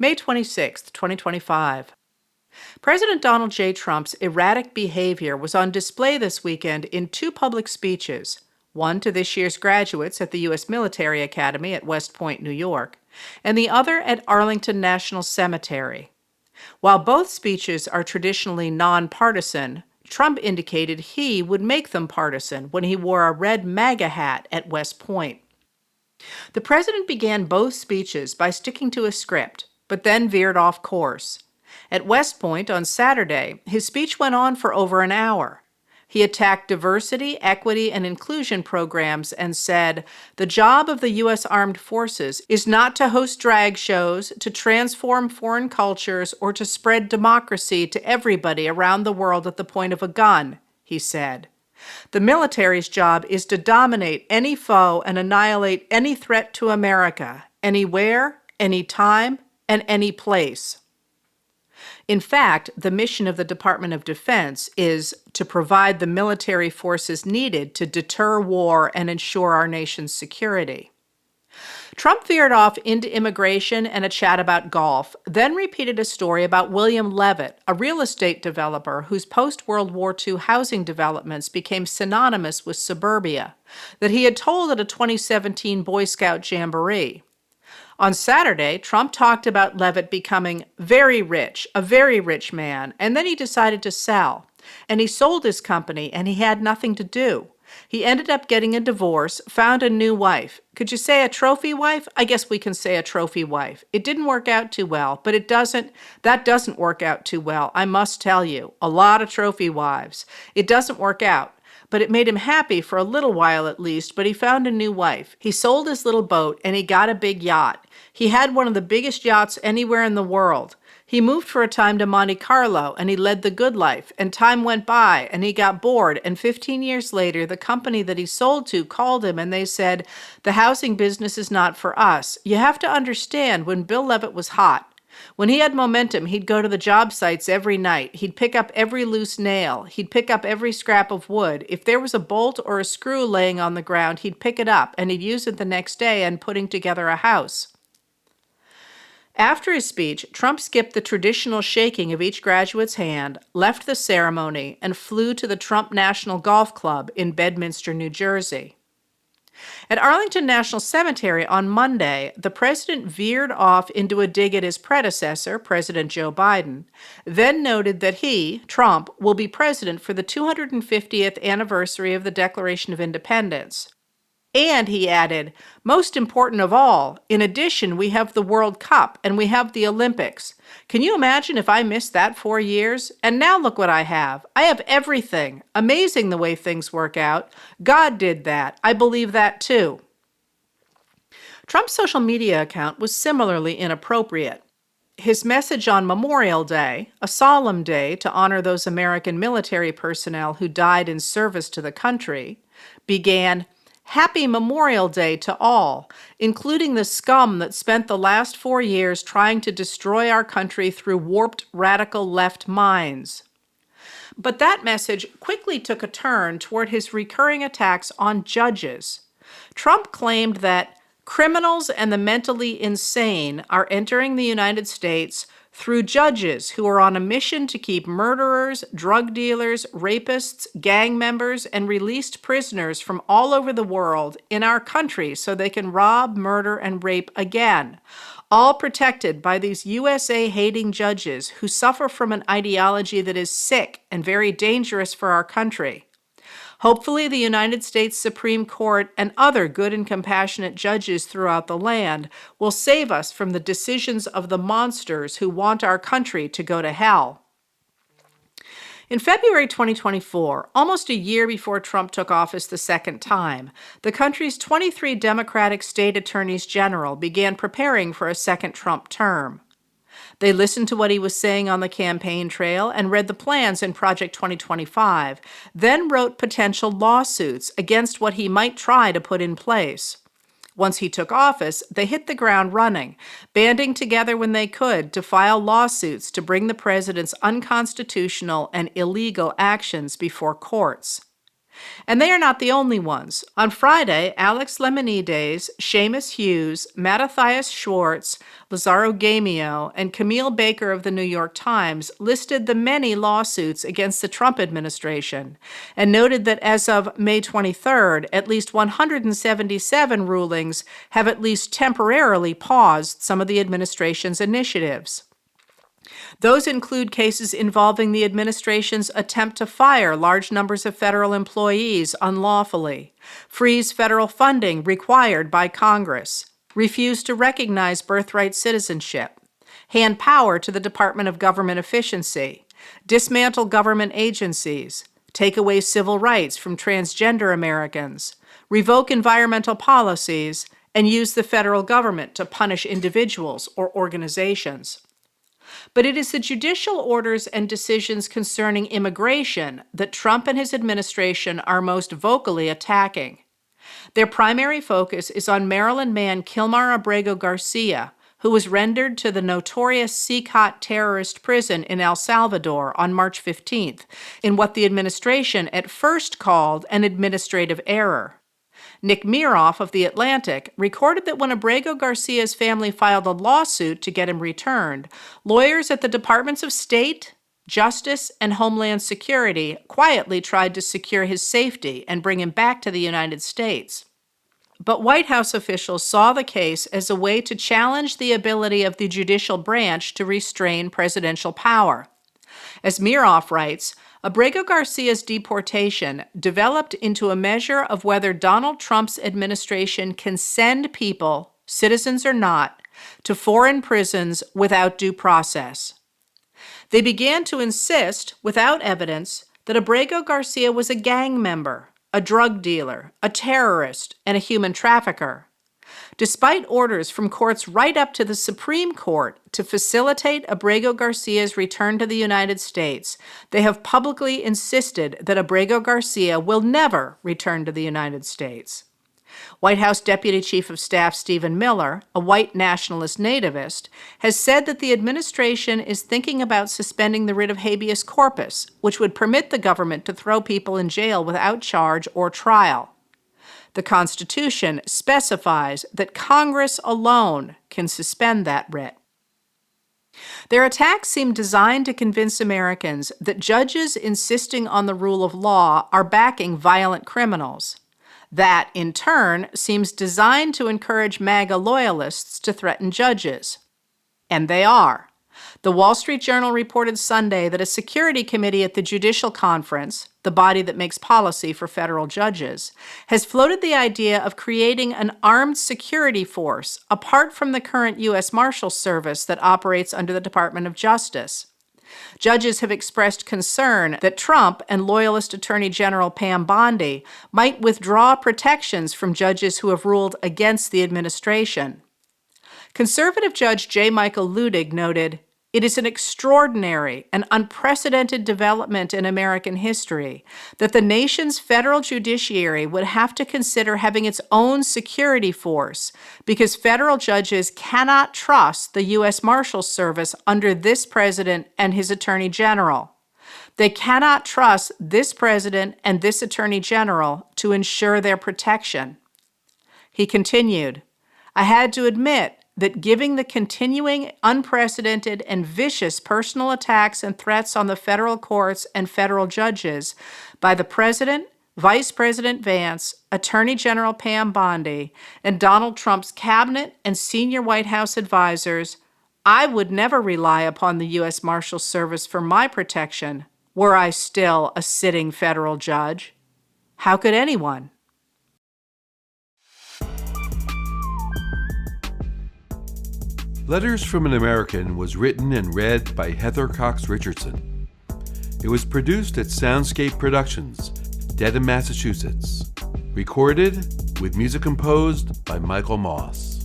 May 26, 2025. President Donald J. Trump's erratic behavior was on display this weekend in two public speeches, one to this year's graduates at the U.S. Military Academy at West Point, New York, and the other at Arlington National Cemetery. While both speeches are traditionally nonpartisan, Trump indicated he would make them partisan when he wore a red MAGA hat at West Point. The president began both speeches by sticking to a script, but then veered off course. At West Point on Saturday, his speech went on for over an hour. He attacked diversity, equity, and inclusion programs and said, "The job of the U.S. Armed Forces is not to host drag shows, to transform foreign cultures, or to spread democracy to everybody around the world at the point of a gun," he said. "The military's job is to dominate any foe and annihilate any threat to America, anywhere, anytime, and any place." In fact, the mission of the Department of Defense is to provide the military forces needed to deter war and ensure our nation's security. Trump veered off into immigration and a chat about golf, then repeated a story about William Leavitt, a real estate developer whose post-World War II housing developments became synonymous with suburbia, that he had told at a 2017 Boy Scout Jamboree. On Saturday, Trump talked about Leavitt becoming very rich, a very rich man, and then he decided to sell. And he sold his company, and he had nothing to do. He ended up getting a divorce, found a new wife. Could you say a trophy wife? I guess we can say a trophy wife. It didn't work out too well, but that doesn't work out too well, I must tell you. A lot of trophy wives. It doesn't work out. But it made him happy for a little while at least, but he found a new wife. He sold his little boat, and he got a big yacht. He had one of the biggest yachts anywhere in the world. He moved for a time to Monte Carlo, and he led the good life, and time went by, and he got bored, and 15 years later, the company that he sold to called him, and they said, "The housing business is not for us." You have to understand, when Bill Leavitt was hot, when he had momentum, he'd go to the job sites every night. He'd pick up every loose nail. He'd pick up every scrap of wood. If there was a bolt or a screw laying on the ground, he'd pick it up, and he'd use it the next day in putting together a house. After his speech, Trump skipped the traditional shaking of each graduate's hand, left the ceremony, and flew to the Trump National Golf Club in Bedminster, New Jersey. At Arlington National Cemetery on Monday, the president veered off into a dig at his predecessor, President Joe Biden, then noted that he, Trump, will be president for the 250th anniversary of the Declaration of Independence. And he added, "Most important of all, in addition, we have the World Cup and we have the Olympics. Can you imagine if I missed that 4 years? And now look what I have. I have everything. Amazing the way things work out. God did that. I believe that too." Trump's social media account was similarly inappropriate. His message on Memorial Day, a solemn day to honor those American military personnel who died in service to the country, began, "Happy Memorial Day to all, including the scum that spent the last 4 years trying to destroy our country through warped radical left minds." But that message quickly took a turn toward his recurring attacks on judges. Trump claimed that criminals and the mentally insane are entering the United States through judges who are on a mission to keep murderers, drug dealers, rapists, gang members, and released prisoners from all over the world in our country so they can rob, murder, and rape again, all protected by these USA-hating judges who suffer from an ideology that is sick and very dangerous for our country. Hopefully, the United States Supreme Court and other good and compassionate judges throughout the land will save us from the decisions of the monsters who want our country to go to hell. In February 2024, almost a year before Trump took office the second time, the country's 23 Democratic state attorneys general began preparing for a second Trump term. They listened to what he was saying on the campaign trail and read the plans in Project 2025, then wrote potential lawsuits against what he might try to put in place. Once he took office, they hit the ground running, banding together when they could to file lawsuits to bring the president's unconstitutional and illegal actions before courts. And they are not the only ones. On Friday, Alex Lemonides, Seamus Hughes, Mattathias Schwartz, Lazaro Gamio, and Camille Baker of the New York Times listed the many lawsuits against the Trump administration and noted that as of May 23rd, at least 177 rulings have at least temporarily paused some of the administration's initiatives. Those include cases involving the administration's attempt to fire large numbers of federal employees unlawfully, freeze federal funding required by Congress, refuse to recognize birthright citizenship, hand power to the Department of Government Efficiency, dismantle government agencies, take away civil rights from transgender Americans, revoke environmental policies, and use the federal government to punish individuals or organizations. But it is the judicial orders and decisions concerning immigration that Trump and his administration are most vocally attacking. Their primary focus is on Maryland man Kilmar Abrego Garcia, who was rendered to the notorious CCOT terrorist prison in El Salvador on March 15th, in what the administration at first called an administrative error. Nick Miroff of The Atlantic recorded that when Abrego Garcia's family filed a lawsuit to get him returned, lawyers at the Departments of State, Justice, and Homeland Security quietly tried to secure his safety and bring him back to the United States. But White House officials saw the case as a way to challenge the ability of the judicial branch to restrain presidential power. As Miroff writes, Abrego Garcia's deportation developed into a measure of whether Donald Trump's administration can send people, citizens or not, to foreign prisons without due process. They began to insist, without evidence, that Abrego Garcia was a gang member, a drug dealer, a terrorist, and a human trafficker. Despite orders from courts right up to the Supreme Court to facilitate Abrego Garcia's return to the United States, they have publicly insisted that Abrego Garcia will never return to the United States. White House Deputy Chief of Staff Stephen Miller, a white nationalist nativist, has said that the administration is thinking about suspending the writ of habeas corpus, which would permit the government to throw people in jail without charge or trial. The Constitution specifies that Congress alone can suspend that writ. Their attacks seem designed to convince Americans that judges insisting on the rule of law are backing violent criminals. That, in turn, seems designed to encourage MAGA loyalists to threaten judges. And they are. The Wall Street Journal reported Sunday that a security committee at the Judicial Conference, the body that makes policy for federal judges, has floated the idea of creating an armed security force apart from the current U.S. Marshals Service that operates under the Department of Justice. Judges have expressed concern that Trump and loyalist Attorney General Pam Bondi might withdraw protections from judges who have ruled against the administration. Conservative Judge J. Michael Ludig noted, "It is an extraordinary and unprecedented development in American history that the nation's federal judiciary would have to consider having its own security force because federal judges cannot trust the U.S. Marshals Service under this president and his attorney general. They cannot trust this president and this attorney general to ensure their protection." He continued, "I had to admit that given the continuing, unprecedented, and vicious personal attacks and threats on the federal courts and federal judges by the President, Vice President Vance, Attorney General Pam Bondi, and Donald Trump's cabinet and senior White House advisors, I would never rely upon the U.S. Marshals Service for my protection were I still a sitting federal judge. How could anyone?" Letters from an American was written and read by Heather Cox Richardson. It was produced at Soundscape Productions, Dedham, Massachusetts. Recorded with music composed by Michael Moss.